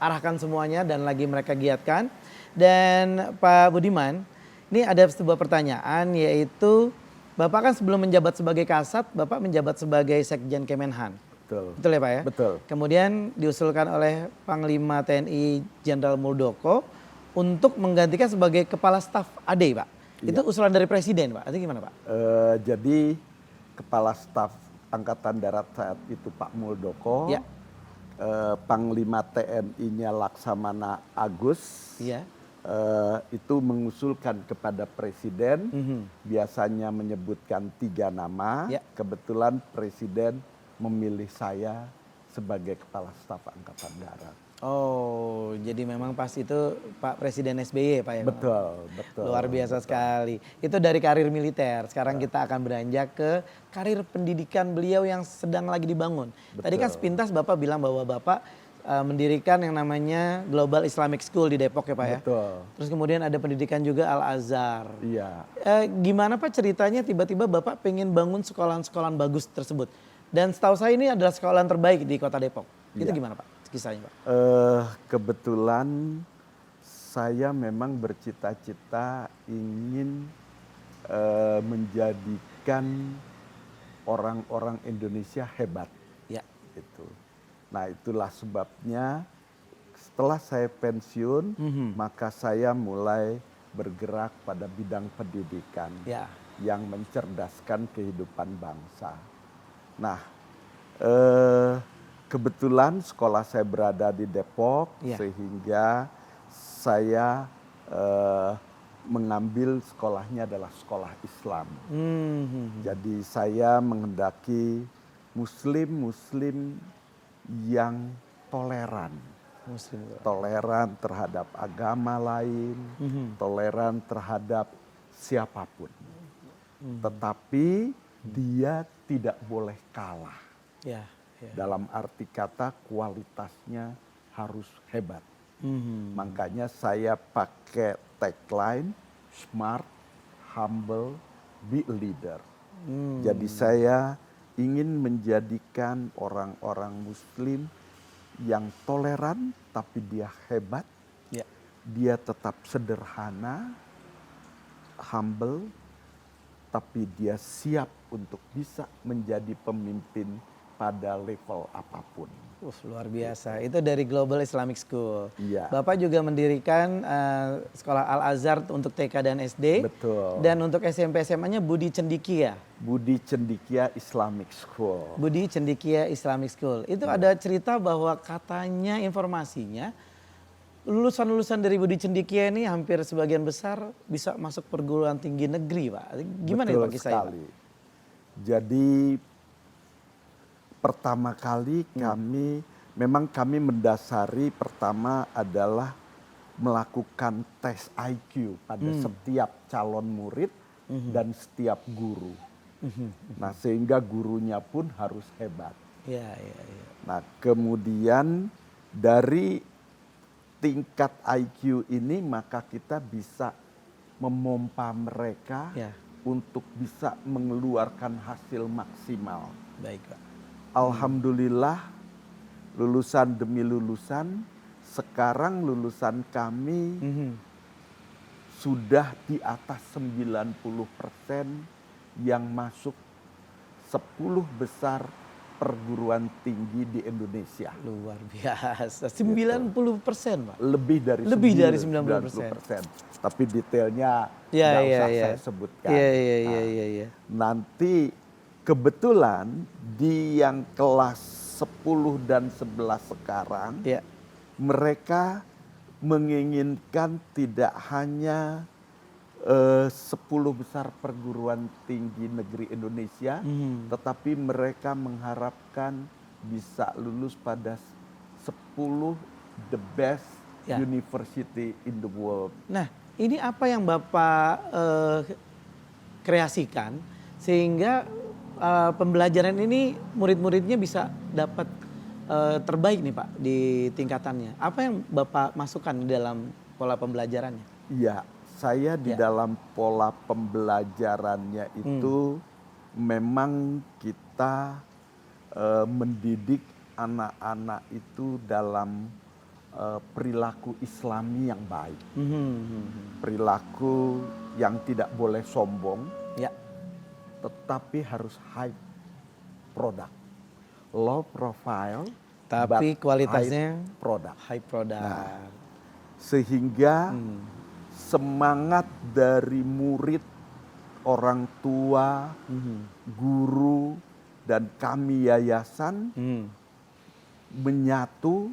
[SPEAKER 2] arahkan semuanya dan lagi mereka giatkan. Dan Pak Budiman, ini ada sebuah pertanyaan yaitu Bapak kan sebelum menjabat sebagai Kasat, Bapak menjabat sebagai Sekjen Kemenhan.
[SPEAKER 1] Betul.
[SPEAKER 2] Betul ya Pak ya?
[SPEAKER 1] Betul.
[SPEAKER 2] Kemudian diusulkan oleh Panglima TNI Jenderal Muldoko untuk menggantikan sebagai Kepala Staf AD Pak. Itu usulan dari Presiden Pak, itu gimana Pak?
[SPEAKER 1] Jadi Kepala Staf Angkatan Darat saat itu Pak Muldoko,
[SPEAKER 2] Ya.
[SPEAKER 1] Panglima TNI-nya Laksamana Agus,
[SPEAKER 2] Iya.
[SPEAKER 1] itu mengusulkan kepada Presiden, biasanya menyebutkan 3 nama,
[SPEAKER 2] Ya.
[SPEAKER 1] kebetulan Presiden memilih saya sebagai Kepala Staf Angkatan Darat.
[SPEAKER 2] Oh, jadi memang pas itu Pak Presiden SBY Pak ya? Pak?
[SPEAKER 1] Betul, betul.
[SPEAKER 2] Luar biasa sekali. Itu dari karir militer. Sekarang kita akan beranjak ke karir pendidikan beliau yang sedang lagi dibangun. Tadi kan sepintas Bapak bilang bahwa Bapak mendirikan yang namanya Global Islamic School di Depok ya Pak ya?
[SPEAKER 1] Betul.
[SPEAKER 2] Terus kemudian ada pendidikan juga Al-Azhar.
[SPEAKER 1] Iya.
[SPEAKER 2] Gimana Pak ceritanya tiba-tiba Bapak pengen bangun sekolahan-sekolahan bagus tersebut? Dan setahu saya ini adalah sekolahan terbaik di Kota Depok. Itu
[SPEAKER 1] Iya.
[SPEAKER 2] gimana Pak kisahnya Pak?
[SPEAKER 1] Kebetulan saya memang bercita-cita ingin menjadikan orang-orang Indonesia hebat.
[SPEAKER 2] Ya.
[SPEAKER 1] Itu. Nah itulah sebabnya setelah saya pensiun, maka saya mulai bergerak pada bidang pendidikan
[SPEAKER 2] Ya.
[SPEAKER 1] yang mencerdaskan kehidupan bangsa. Nah, kebetulan sekolah saya berada di Depok,
[SPEAKER 2] Ya.
[SPEAKER 1] sehingga saya mengambil sekolahnya adalah sekolah Islam. Jadi saya menghendaki Muslim yang toleran.
[SPEAKER 2] Muslim.
[SPEAKER 1] Toleran terhadap agama lain, toleran terhadap siapapun. Tetapi dia tidak boleh kalah.
[SPEAKER 2] Ya. Ya.
[SPEAKER 1] Dalam arti kata kualitasnya harus hebat. Makanya saya pakai tagline smart, humble, be a leader. Jadi saya ingin menjadikan orang-orang Muslim yang toleran tapi dia hebat.
[SPEAKER 2] Ya.
[SPEAKER 1] Dia tetap sederhana, humble, tapi dia siap untuk bisa menjadi pemimpin pada level apapun.
[SPEAKER 2] Luar biasa. Itu dari Global Islamic School.
[SPEAKER 1] Iya.
[SPEAKER 2] Bapak juga mendirikan sekolah Al-Azhar untuk TK dan SD.
[SPEAKER 1] Betul.
[SPEAKER 2] Dan untuk SMP SMA-nya Budi Cendikia.
[SPEAKER 1] Budi Cendikia Islamic School.
[SPEAKER 2] Budi Cendikia Islamic School. Itu ada cerita bahwa katanya informasinya lulusan-lulusan dari Budi Cendikia ini hampir sebagian besar bisa masuk perguruan tinggi negeri, Pak. Gimana
[SPEAKER 1] Betul
[SPEAKER 2] Pak kisahnya, Pak?
[SPEAKER 1] sekali. Jadi pertama kali kami mendasari pertama adalah melakukan tes IQ pada setiap calon murid dan setiap guru. Nah, sehingga gurunya pun harus hebat.
[SPEAKER 2] Iya, iya, iya.
[SPEAKER 1] Nah, kemudian dari tingkat IQ ini maka kita bisa memompa mereka
[SPEAKER 2] Ya.
[SPEAKER 1] untuk bisa mengeluarkan hasil maksimal.
[SPEAKER 2] Baik, Pak.
[SPEAKER 1] Alhamdulillah lulusan demi lulusan, sekarang lulusan kami sudah di atas 90% yang masuk 10 besar perguruan tinggi di Indonesia.
[SPEAKER 2] Luar biasa. 90%, Pak.
[SPEAKER 1] Lebih dari
[SPEAKER 2] Lebih dari
[SPEAKER 1] 90%. Tapi detailnya
[SPEAKER 2] Ya,
[SPEAKER 1] nggak
[SPEAKER 2] ya,
[SPEAKER 1] usah
[SPEAKER 2] ya.
[SPEAKER 1] saya sebutkan.
[SPEAKER 2] Iya, iya,
[SPEAKER 1] Nah,
[SPEAKER 2] iya, iya, iya.
[SPEAKER 1] nanti kebetulan di yang kelas 10 dan 11 sekarang,
[SPEAKER 2] Iya.
[SPEAKER 1] mereka menginginkan tidak hanya 10 besar perguruan tinggi negeri Indonesia, tetapi mereka mengharapkan bisa lulus pada 10 the best
[SPEAKER 2] Ya.
[SPEAKER 1] university in the world.
[SPEAKER 2] Nah, ini apa yang Bapak kreasikan sehingga pembelajaran ini murid-muridnya bisa dapat terbaik nih Pak di tingkatannya. Apa yang Bapak masukkan di dalam pola pembelajarannya?
[SPEAKER 1] Iya, saya di
[SPEAKER 2] Ya.
[SPEAKER 1] dalam pola pembelajarannya itu memang kita mendidik anak-anak itu dalam perilaku Islami yang baik. Perilaku yang tidak boleh sombong,
[SPEAKER 2] Ya.
[SPEAKER 1] tetapi harus high product. Low profile,
[SPEAKER 2] Tapi
[SPEAKER 1] but
[SPEAKER 2] kualitasnya
[SPEAKER 1] high product.
[SPEAKER 2] high product.
[SPEAKER 1] Nah, sehingga semangat dari murid, orang tua, guru, dan kami yayasan menyatu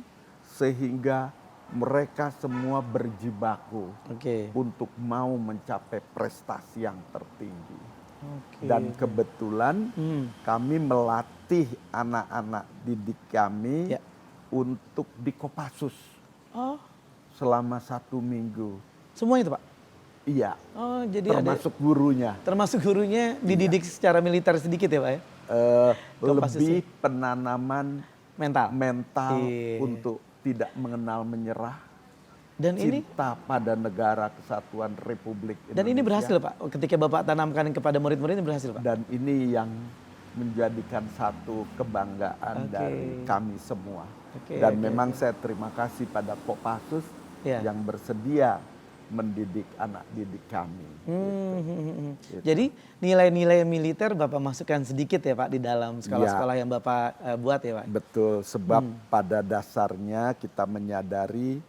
[SPEAKER 1] sehingga mereka semua berjibaku
[SPEAKER 2] Oke.
[SPEAKER 1] untuk mau mencapai prestasi yang tertinggi.
[SPEAKER 2] Oke.
[SPEAKER 1] Dan kebetulan kami melatih anak-anak didik kami
[SPEAKER 2] Ya.
[SPEAKER 1] untuk di Kopassus
[SPEAKER 2] Oh,
[SPEAKER 1] selama 1 minggu.
[SPEAKER 2] semua itu Pak?
[SPEAKER 1] Iya,
[SPEAKER 2] Oh, jadi
[SPEAKER 1] termasuk gurunya.
[SPEAKER 2] termasuk gurunya dididik secara militer sedikit ya Pak ya? Kopassus
[SPEAKER 1] Lebih penanaman
[SPEAKER 2] Mental.
[SPEAKER 1] mental
[SPEAKER 2] Iya.
[SPEAKER 1] untuk tidak mengenal menyerah,
[SPEAKER 2] Dan ini
[SPEAKER 1] cinta pada negara kesatuan Republik Indonesia.
[SPEAKER 2] dan ini berhasil Pak. Ketika Bapak tanamkan kepada murid-murid ini berhasil Pak.
[SPEAKER 1] Dan ini yang menjadikan satu kebanggaan
[SPEAKER 2] Oke.
[SPEAKER 1] dari kami semua.
[SPEAKER 2] Oke,
[SPEAKER 1] Dan
[SPEAKER 2] oke,
[SPEAKER 1] memang saya terima kasih pada Kopassus
[SPEAKER 2] Ya.
[SPEAKER 1] yang bersedia mendidik anak didik kami. Gitu.
[SPEAKER 2] Jadi nilai-nilai militer Bapak masukkan sedikit ya Pak di dalam sekolah-sekolah yang Bapak buat ya Pak?
[SPEAKER 1] Betul, sebab pada dasarnya kita menyadari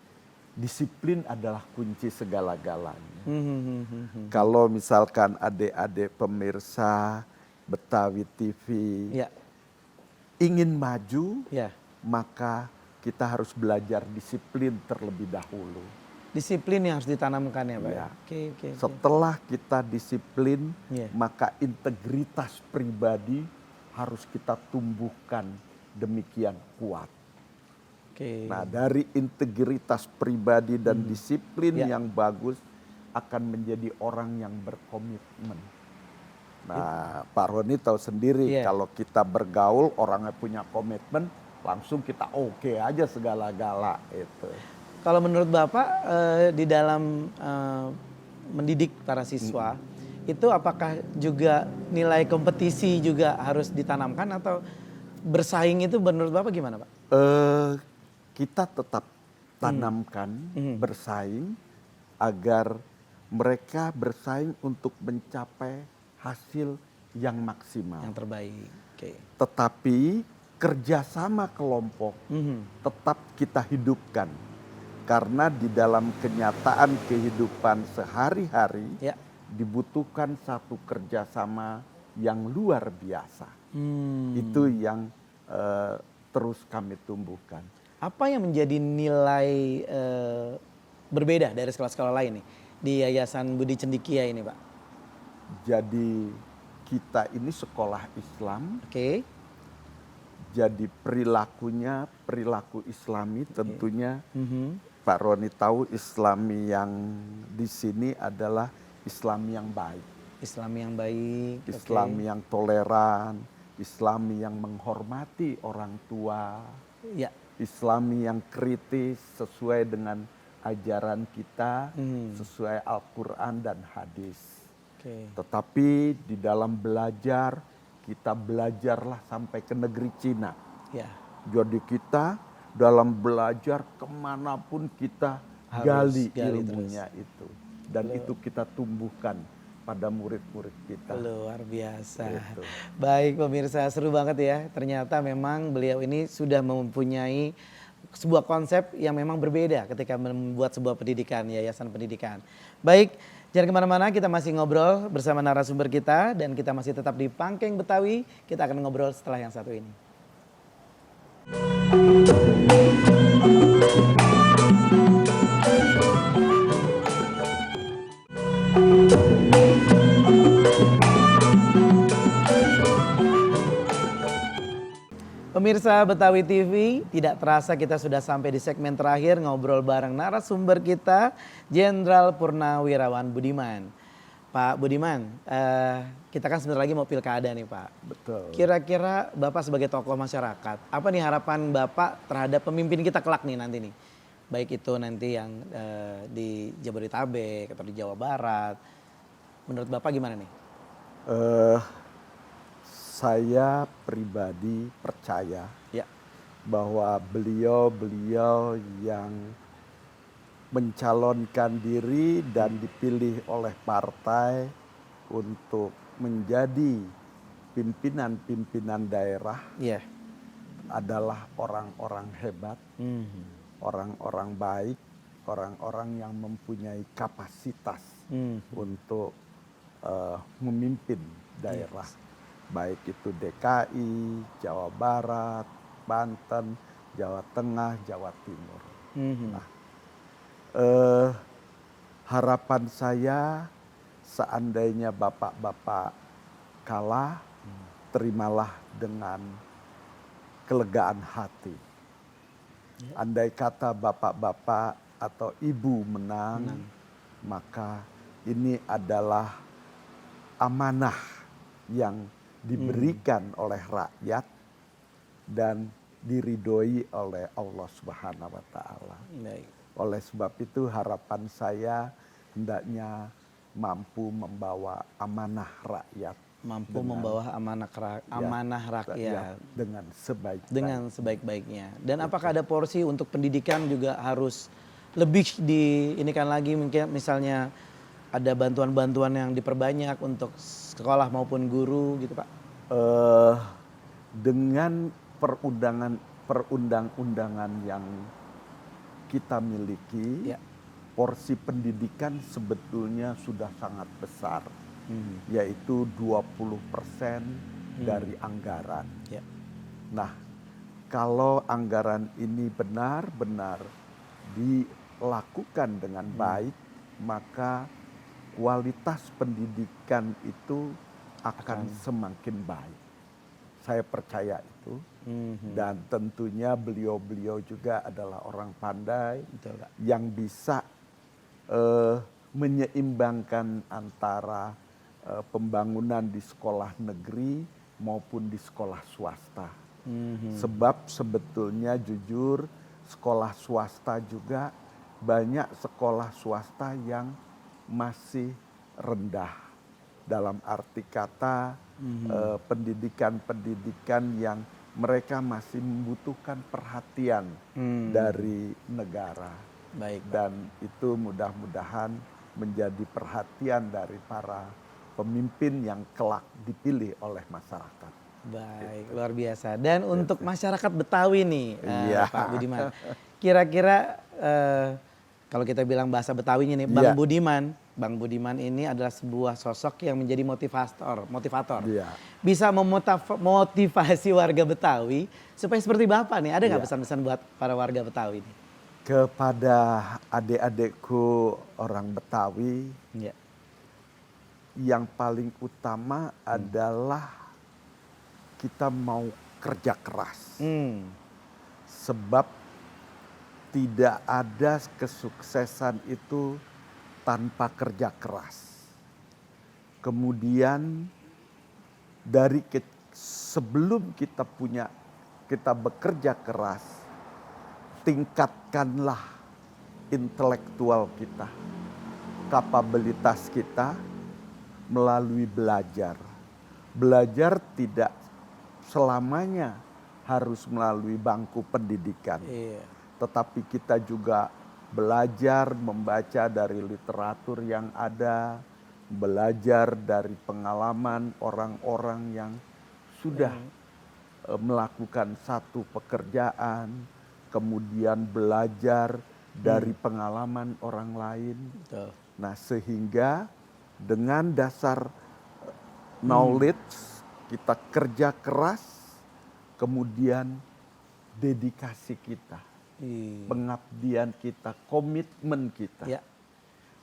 [SPEAKER 1] disiplin adalah kunci segala-galanya. Kalau misalkan adik-adik pemirsa Betawi TV
[SPEAKER 2] Ya,
[SPEAKER 1] ingin maju,
[SPEAKER 2] ya.
[SPEAKER 1] maka kita harus belajar disiplin terlebih dahulu.
[SPEAKER 2] Disiplin yang harus ditanamkan ya Pak.
[SPEAKER 1] Ya.
[SPEAKER 2] Oke, oke.
[SPEAKER 1] Setelah kita disiplin,
[SPEAKER 2] Iya.
[SPEAKER 1] maka integritas pribadi harus kita tumbuhkan demikian kuat.
[SPEAKER 2] Oke.
[SPEAKER 1] Nah, dari integritas pribadi dan disiplin
[SPEAKER 2] Ya.
[SPEAKER 1] yang bagus akan menjadi orang yang berkomitmen. Nah, Pak Roni tahu sendiri
[SPEAKER 2] Iya.
[SPEAKER 1] kalau kita bergaul orangnya punya komitmen, langsung kita oke aja segala-gala itu.
[SPEAKER 2] Kalau menurut Bapak di dalam mendidik para siswa itu apakah juga nilai kompetisi juga harus ditanamkan atau bersaing itu menurut Bapak gimana Pak?
[SPEAKER 1] Kita tetap tanamkan bersaing agar mereka bersaing untuk mencapai hasil yang maksimal.
[SPEAKER 2] Yang terbaik. Oke.
[SPEAKER 1] Tetapi kerjasama kelompok tetap kita hidupkan. Karena di dalam kenyataan kehidupan sehari-hari
[SPEAKER 2] Ya.
[SPEAKER 1] dibutuhkan satu kerjasama yang luar biasa. Itu yang terus kami tumbuhkan.
[SPEAKER 2] Apa yang menjadi nilai berbeda dari sekolah-sekolah lain nih di Yayasan Budi Cendikia ini Pak?
[SPEAKER 1] Jadi kita ini sekolah Islam,
[SPEAKER 2] Oke.
[SPEAKER 1] jadi perilakunya perilaku Islami tentunya. Pak Roni tahu Islami yang di sini adalah Islami yang baik.
[SPEAKER 2] Islami yang baik.
[SPEAKER 1] Islami yang toleran, Islami yang menghormati orang tua,
[SPEAKER 2] Ya.
[SPEAKER 1] Islami yang kritis sesuai dengan ajaran kita, sesuai Al-Quran dan hadis.
[SPEAKER 2] Oke.
[SPEAKER 1] Tetapi di dalam belajar, kita belajarlah sampai ke negeri Cina.
[SPEAKER 2] Ya.
[SPEAKER 1] Jadi kita dalam belajar kemanapun kita
[SPEAKER 2] Harus
[SPEAKER 1] gali
[SPEAKER 2] gali
[SPEAKER 1] ilmunya itu. Dan itu kita tumbuhkan pada murid-murid kita.
[SPEAKER 2] Luar biasa.
[SPEAKER 1] Gitu.
[SPEAKER 2] Baik pemirsa, seru banget ya. Ternyata memang beliau ini sudah mempunyai sebuah konsep yang memang berbeda ketika membuat sebuah pendidikan, yayasan pendidikan. Baik, jangan kemana-mana, kita masih ngobrol bersama narasumber kita dan kita masih tetap di Pangkeng Betawi. Kita akan ngobrol setelah yang satu ini. Pemirsa Betawi TV, tidak terasa kita sudah sampai di segmen terakhir ngobrol bareng narasumber kita, Jenderal Purnawirawan Budiman. Pak Budiman, kita kan sebentar lagi mau pilkada nih Pak.
[SPEAKER 1] Betul.
[SPEAKER 2] Kira-kira Bapak sebagai tokoh masyarakat, apa nih harapan Bapak terhadap pemimpin kita kelak nih nanti nih? Baik itu nanti yang di Jabodetabek atau di Jawa Barat. Menurut Bapak gimana nih?
[SPEAKER 1] Saya pribadi percaya
[SPEAKER 2] Ya.
[SPEAKER 1] bahwa beliau yang mencalonkan diri dan dipilih oleh partai untuk menjadi pimpinan-pimpinan daerah
[SPEAKER 2] Iya.
[SPEAKER 1] adalah orang-orang hebat, orang-orang baik, orang-orang yang mempunyai kapasitas untuk memimpin daerah. Baik itu DKI, Jawa Barat, Banten, Jawa Tengah, Jawa Timur. Nah, harapan saya seandainya bapak-bapak kalah, terimalah dengan kelegaan hati. Andai kata bapak-bapak atau ibu menang, maka ini adalah amanah yang diberikan oleh rakyat dan diridhoi oleh Allah Subhanahu wa taala.
[SPEAKER 2] Baik.
[SPEAKER 1] Oleh sebab itu harapan saya hendaknya mampu membawa amanah rakyat.
[SPEAKER 2] Mampu membawa amanah rakyat
[SPEAKER 1] dengan sebaik-baiknya.
[SPEAKER 2] dengan sebaik-baiknya. Dan apakah ada porsi untuk pendidikan juga harus lebih diinikan lagi, mungkin misalnya ada bantuan-bantuan yang diperbanyak untuk sekolah maupun guru gitu Pak?
[SPEAKER 1] Dengan perundang-undangan yang kita miliki,
[SPEAKER 2] Ya.
[SPEAKER 1] porsi pendidikan sebetulnya sudah sangat besar, yaitu 20% dari anggaran.
[SPEAKER 2] Ya.
[SPEAKER 1] Nah, kalau anggaran ini benar-benar dilakukan dengan baik, maka kualitas pendidikan itu akan semakin baik. Saya percaya itu. Dan tentunya beliau-beliau juga adalah orang pandai.
[SPEAKER 2] Betul, Pak.
[SPEAKER 1] Yang bisa menyeimbangkan antara pembangunan di sekolah negeri maupun di sekolah swasta. Sebab sebetulnya jujur sekolah swasta juga banyak sekolah swasta yang masih rendah. Dalam arti kata pendidikan-pendidikan yang mereka masih membutuhkan perhatian dari negara.
[SPEAKER 2] Baik, Pak.
[SPEAKER 1] Dan itu mudah-mudahan menjadi perhatian dari para pemimpin yang kelak dipilih oleh masyarakat.
[SPEAKER 2] Baik, luar biasa. Dan untuk masyarakat Betawi nih,
[SPEAKER 1] Iya.
[SPEAKER 2] Pak Budiman, kira-kira kalau kita bilang bahasa Betawinya nih, Bang
[SPEAKER 1] Iya.
[SPEAKER 2] Budiman, Bang Budiman ini adalah sebuah sosok yang menjadi motivator.
[SPEAKER 1] Iya.
[SPEAKER 2] Bisa memotivasi warga Betawi supaya seperti Bapak nih. Ada nggak
[SPEAKER 1] Iya.
[SPEAKER 2] pesan-pesan buat para warga Betawi nih?
[SPEAKER 1] Kepada adik-adikku orang Betawi,
[SPEAKER 2] Ya.
[SPEAKER 1] yang paling utama adalah kita mau kerja keras. Sebab tidak ada kesuksesan itu tanpa kerja keras. Kemudian sebelum kita bekerja keras, tingkatkanlah intelektual kita, kapabilitas kita melalui belajar. Belajar tidak selamanya harus melalui bangku pendidikan.
[SPEAKER 2] Iya.
[SPEAKER 1] Tetapi kita juga belajar membaca dari literatur yang ada, belajar dari pengalaman orang-orang yang sudah melakukan satu pekerjaan, kemudian belajar dari pengalaman orang lain.
[SPEAKER 2] Betul.
[SPEAKER 1] Nah, sehingga dengan dasar knowledge kita kerja keras, kemudian dedikasi kita, pengabdian kita, komitmen kita.
[SPEAKER 2] Ya.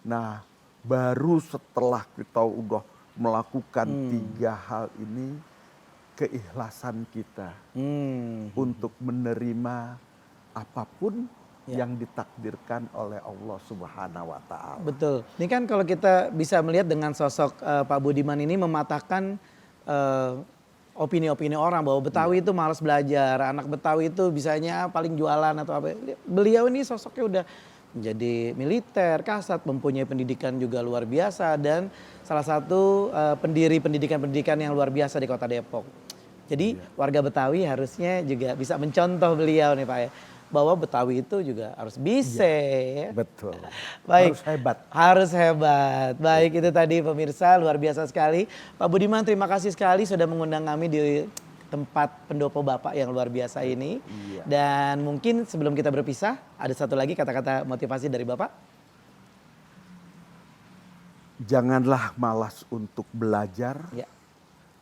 [SPEAKER 1] Nah, baru setelah kita udah melakukan 3 hal ini, keikhlasan kita untuk menerima apapun yang ditakdirkan oleh Allah Subhanahu wa Ta'ala.
[SPEAKER 2] Betul. Ini kan kalau kita bisa melihat dengan sosok Pak Budiman ini mematahkan opini-opini orang bahwa Betawi itu malas belajar, anak Betawi itu bisanya paling jualan atau apa. Beliau ini sosoknya udah menjadi militer, kasat, mempunyai pendidikan juga luar biasa dan salah satu pendiri pendidikan-pendidikan yang luar biasa di Kota Depok. Jadi warga Betawi harusnya juga bisa mencontoh beliau nih Pak ya, bahwa Betawi itu juga harus bisa. Ya.
[SPEAKER 1] Betul.
[SPEAKER 2] Baik.
[SPEAKER 1] Harus hebat.
[SPEAKER 2] Harus hebat. Baik, itu tadi pemirsa luar biasa sekali. Pak Budiman, terima kasih sekali sudah mengundang kami di tempat pendopo Bapak yang luar biasa ini.
[SPEAKER 1] Iya.
[SPEAKER 2] Dan mungkin sebelum kita berpisah, ada satu lagi kata-kata motivasi dari Bapak.
[SPEAKER 1] Janganlah malas untuk belajar.
[SPEAKER 2] Ya.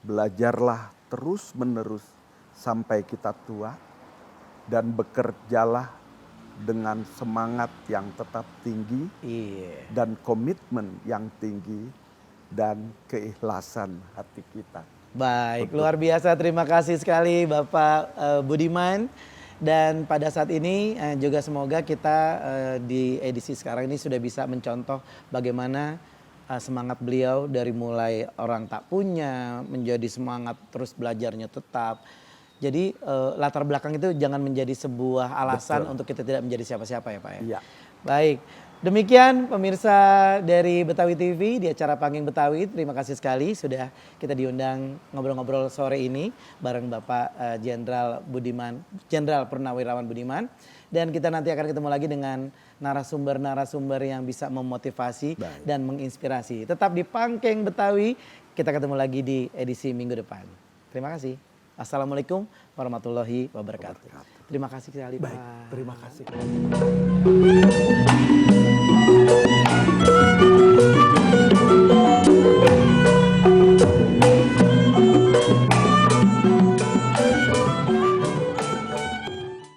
[SPEAKER 1] Belajarlah terus-menerus sampai kita tua. Dan bekerjalah dengan semangat yang tetap tinggi.
[SPEAKER 2] Iya.
[SPEAKER 1] Dan komitmen yang tinggi. Dan keikhlasan hati kita.
[SPEAKER 2] Baik,
[SPEAKER 1] Betul.
[SPEAKER 2] luar biasa. Terima kasih sekali Bapak Budiman. Dan pada saat ini juga semoga kita di edisi sekarang ini sudah bisa mencontoh bagaimana semangat beliau dari mulai orang tak punya, menjadi semangat terus belajarnya tetap. Jadi latar belakang itu jangan menjadi sebuah alasan untuk kita tidak menjadi siapa-siapa ya Pak ya.
[SPEAKER 1] Iya.
[SPEAKER 2] Baik. Demikian pemirsa dari Betawi TV di acara Panggeng Betawi. Terima kasih sekali sudah kita diundang ngobrol-ngobrol sore ini bareng Bapak Jenderal Budiman, Jenderal Purnawirawan Budiman. Dan kita nanti akan ketemu lagi dengan narasumber-narasumber yang bisa memotivasi dan menginspirasi. Tetap di Panggeng Betawi, kita ketemu lagi di edisi minggu depan. Terima kasih. Assalamualaikum warahmatullahi wabarakatuh. Terima kasih sekali Pak.
[SPEAKER 3] Baik, terima kasih.